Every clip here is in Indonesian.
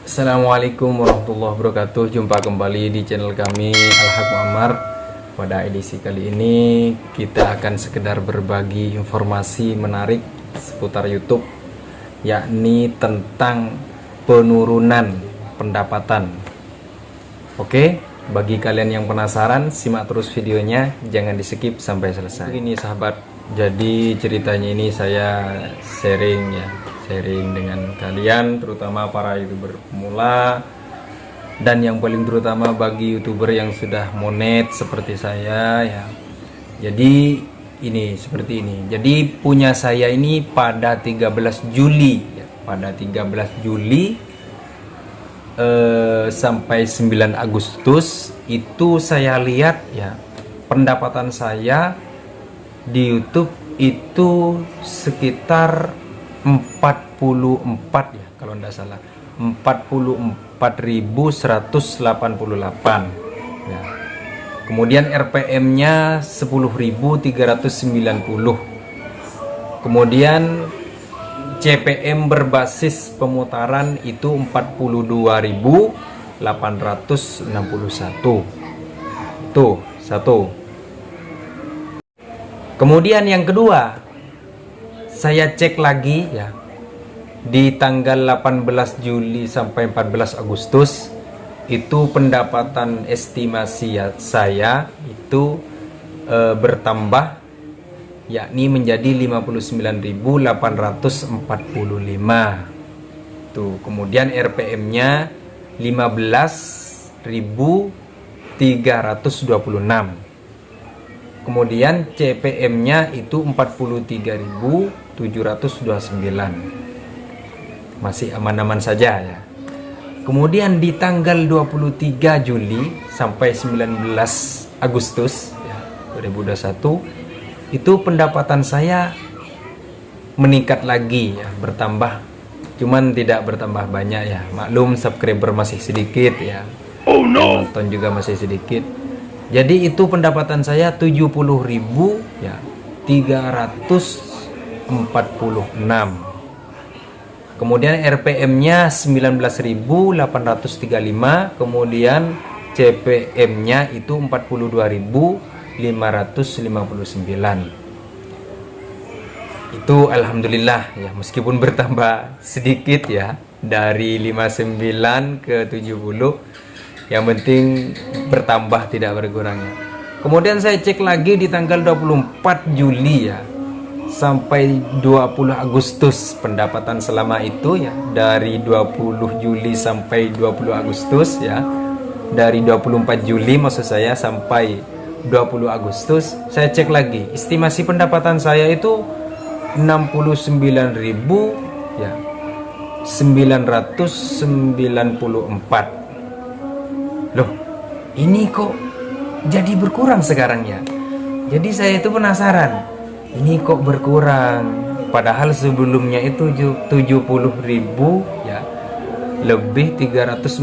Assalamualaikum warahmatullahi wabarakatuh. Jumpa kembali di channel kami Al-Haq Muammar. Pada edisi kali ini kita akan sekedar berbagi informasi menarik seputar YouTube, yakni tentang penurunan pendapatan. Oke, bagi kalian yang penasaran, simak terus videonya, jangan di-skip sampai selesai. Ini sahabat, jadi ceritanya ini saya sharing dengan kalian, terutama para YouTuber pemula, dan yang paling terutama bagi YouTuber yang sudah monet seperti saya ya. Jadi ini seperti ini. Jadi punya saya ini pada 13 Juli ya, pada 13 Juli sampai 9 Agustus itu saya lihat ya, pendapatan saya di YouTube itu sekitar 44 ya kalau tidak salah, 44.188 ya. Kemudian RPM-nya 10.390. Kemudian CPM berbasis pemutaran itu 42.861. Tuh, satu. Kemudian yang kedua, saya cek lagi ya, di tanggal 18 Juli sampai 14 Agustus itu pendapatan estimasi ya, saya itu bertambah, yakni menjadi 59.845 tuh. Kemudian RPM-nya 15.326. Kemudian CPM-nya itu 43.729. Masih aman-aman saja ya. Kemudian di tanggal 23 Juli sampai 19 Agustus ya, 2021 itu pendapatan saya meningkat lagi ya, bertambah. Cuman tidak bertambah banyak ya. Maklum subscriber masih sedikit ya. Oh no. Nonton juga masih sedikit. Jadi itu pendapatan saya 70.000 ya, 346. Kemudian RPM-nya 19.835, kemudian CPM-nya itu 42.559. Itu alhamdulillah ya, meskipun bertambah sedikit ya, dari 59 ke 70. Yang penting bertambah tidak berkurangnya. Kemudian saya cek lagi di tanggal 24 Juli ya sampai 20 Agustus, pendapatan selama itu ya, dari 20 Juli sampai 20 Agustus ya, dari 24 Juli maksud saya sampai 20 Agustus, saya cek lagi estimasi pendapatan saya itu 69.000 ya, 994. Loh, ini kok jadi berkurang sekarang ya? Jadi saya itu penasaran, ini kok berkurang? Padahal sebelumnya itu 70.000 ya, lebih 346.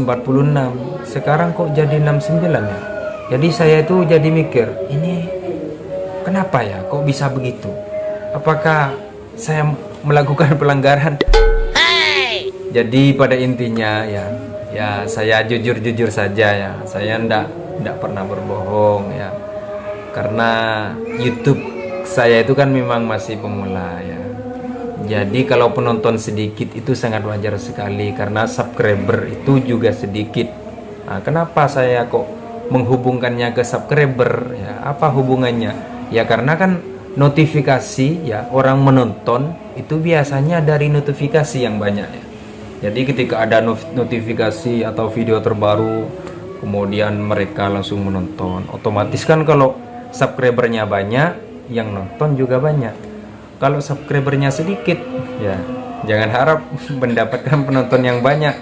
Sekarang kok jadi 69 ya? Jadi saya itu jadi mikir, ini kenapa ya? Kok bisa begitu? Apakah saya melakukan pelanggaran? Hey! Jadi pada intinya ya, saya jujur saja ya, saya ndak pernah berbohong ya, karena YouTube saya itu kan memang masih pemula ya. Jadi kalau penonton sedikit itu sangat wajar sekali, karena subscriber itu juga sedikit. Nah, kenapa saya kok menghubungkannya ke subscriber ya? Apa hubungannya? Ya karena kan notifikasi ya, orang menonton itu biasanya dari notifikasi yang banyak ya. Jadi ketika ada notifikasi atau video terbaru, kemudian mereka langsung menonton. Otomatis kan kalau subscribernya banyak, yang nonton juga banyak. Kalau subscribernya sedikit, ya jangan harap mendapatkan penonton yang banyak.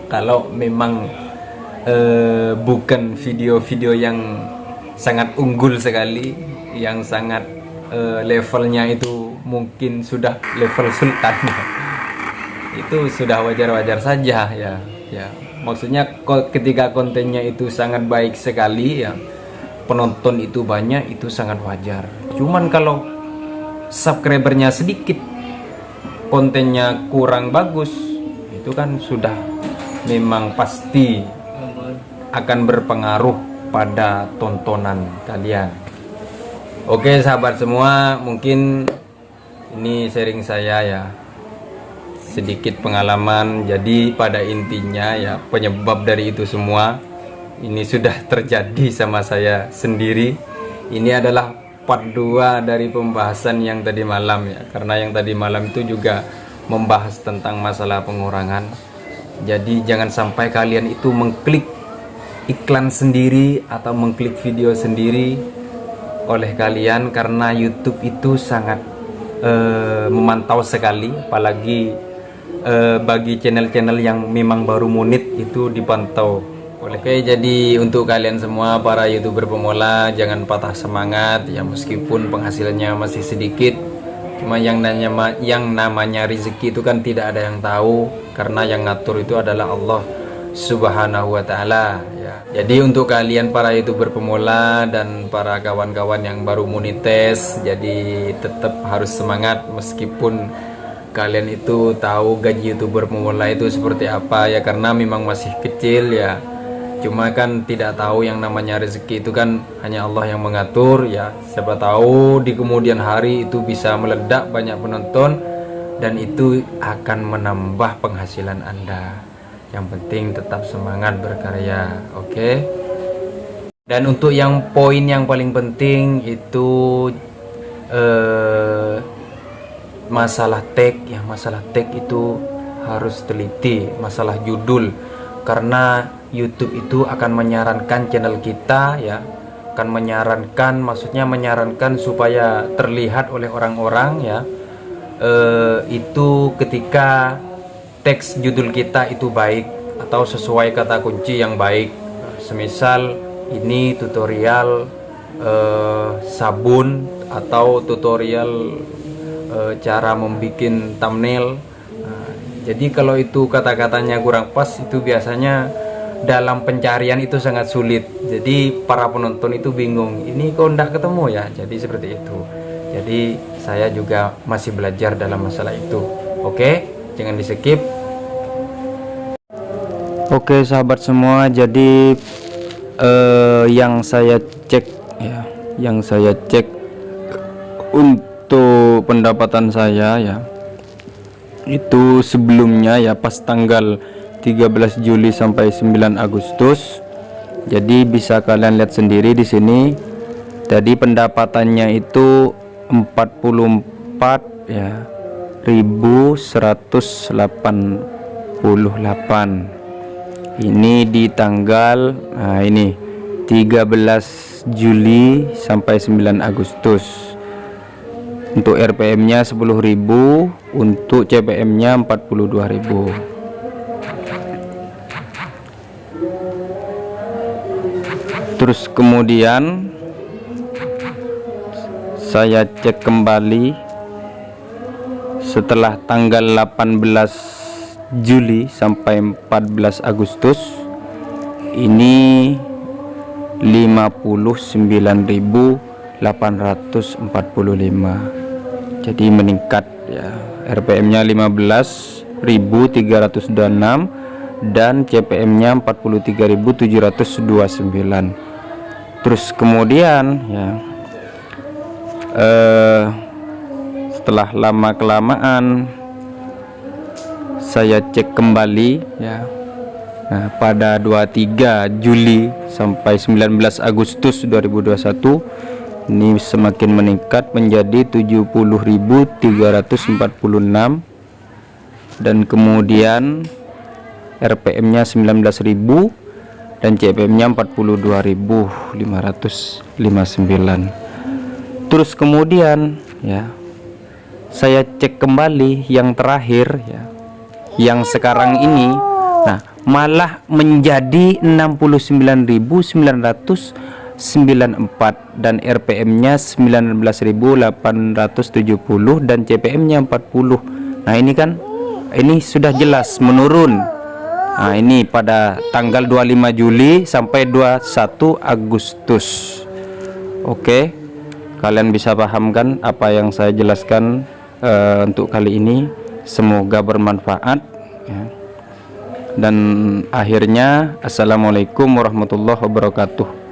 Kalau memang bukan video-video yang sangat unggul sekali, yang sangat levelnya itu mungkin sudah level sultan. Itu sudah wajar-wajar saja ya. Maksudnya ketika kontennya itu sangat baik sekali ya, penonton itu banyak, itu sangat wajar. Cuman kalau subscribernya sedikit, kontennya kurang bagus, itu kan sudah memang pasti akan berpengaruh pada tontonan kalian. Oke sahabat semua, mungkin ini sharing saya ya, sedikit pengalaman. Jadi pada intinya ya, penyebab dari itu semua ini sudah terjadi sama saya sendiri. Ini adalah part 2 dari pembahasan yang tadi malam ya, karena yang tadi malam itu juga membahas tentang masalah pengurangan. Jadi jangan sampai kalian itu mengklik iklan sendiri atau mengklik video sendiri oleh kalian, karena YouTube itu sangat memantau sekali, apalagi bagi channel-channel yang memang baru munit itu dipantau. Oke, jadi untuk kalian semua para YouTuber pemula, jangan patah semangat ya, meskipun penghasilannya masih sedikit. Cuma yang namanya rezeki itu kan tidak ada yang tahu, karena yang ngatur itu adalah Allah Subhanahu wa Ta'ala ya. Jadi untuk kalian para YouTuber pemula dan para kawan-kawan yang baru monetes, jadi tetap harus semangat meskipun kalian itu tahu gaji YouTuber pemula itu seperti apa ya, karena memang masih kecil ya. Cuma kan tidak tahu yang namanya rezeki itu kan hanya Allah yang mengatur ya. Siapa tahu di kemudian hari itu bisa meledak banyak penonton dan itu akan menambah penghasilan Anda. Yang penting tetap semangat berkarya, oke? Dan untuk yang poin yang paling penting itu masalah tag ya, masalah tag itu harus teliti, masalah judul, karena YouTube itu akan menyarankan channel kita ya, akan menyarankan, maksudnya menyarankan supaya terlihat oleh orang-orang ya, itu ketika teks judul kita itu baik atau sesuai kata kunci yang baik. Semisal ini tutorial sabun atau tutorial cara membuat thumbnail. Jadi kalau itu kata-katanya kurang pas, itu biasanya dalam pencarian itu sangat sulit. Jadi para penonton itu bingung, ini kok enggak ketemu ya. Jadi seperti itu. Jadi saya juga masih belajar dalam masalah itu. Oke, jangan di skip. Oke sahabat semua, jadi yang saya cek ya, yang saya cek untuk pendapatan saya ya, itu sebelumnya ya pas tanggal 13 Juli sampai 9 Agustus. Jadi bisa kalian lihat sendiri di sini. Tadi pendapatannya itu 44 ya, 1188. Ini di tanggal ini 13 Juli sampai 9 Agustus. Untuk RPM-nya 10.000, untuk CPM-nya 42.000. Terus kemudian saya cek kembali setelah tanggal 18 Juli sampai 14 Agustus, ini 59.845. Jadi meningkat ya, RPM-nya 15.326 dan CPM-nya 43.729. Terus kemudian ya, setelah lama kelamaan saya cek kembali ya. Nah, pada 23 Juli sampai 19 Agustus 2021 ini semakin meningkat menjadi 70.346 dan kemudian RPM-nya 19.000 dan CPM-nya 42.559. Terus kemudian ya, saya cek kembali yang terakhir ya, yang sekarang ini, nah malah menjadi 69.994 dan RPM-nya 19.870 dan CPM-nya 40. Nah ini kan, ini sudah jelas menurun. Nah ini pada tanggal 25 Juli sampai 21 Agustus. Oke, kalian bisa paham kan apa yang saya jelaskan untuk kali ini. Semoga bermanfaat ya. Dan akhirnya assalamualaikum warahmatullahi wabarakatuh.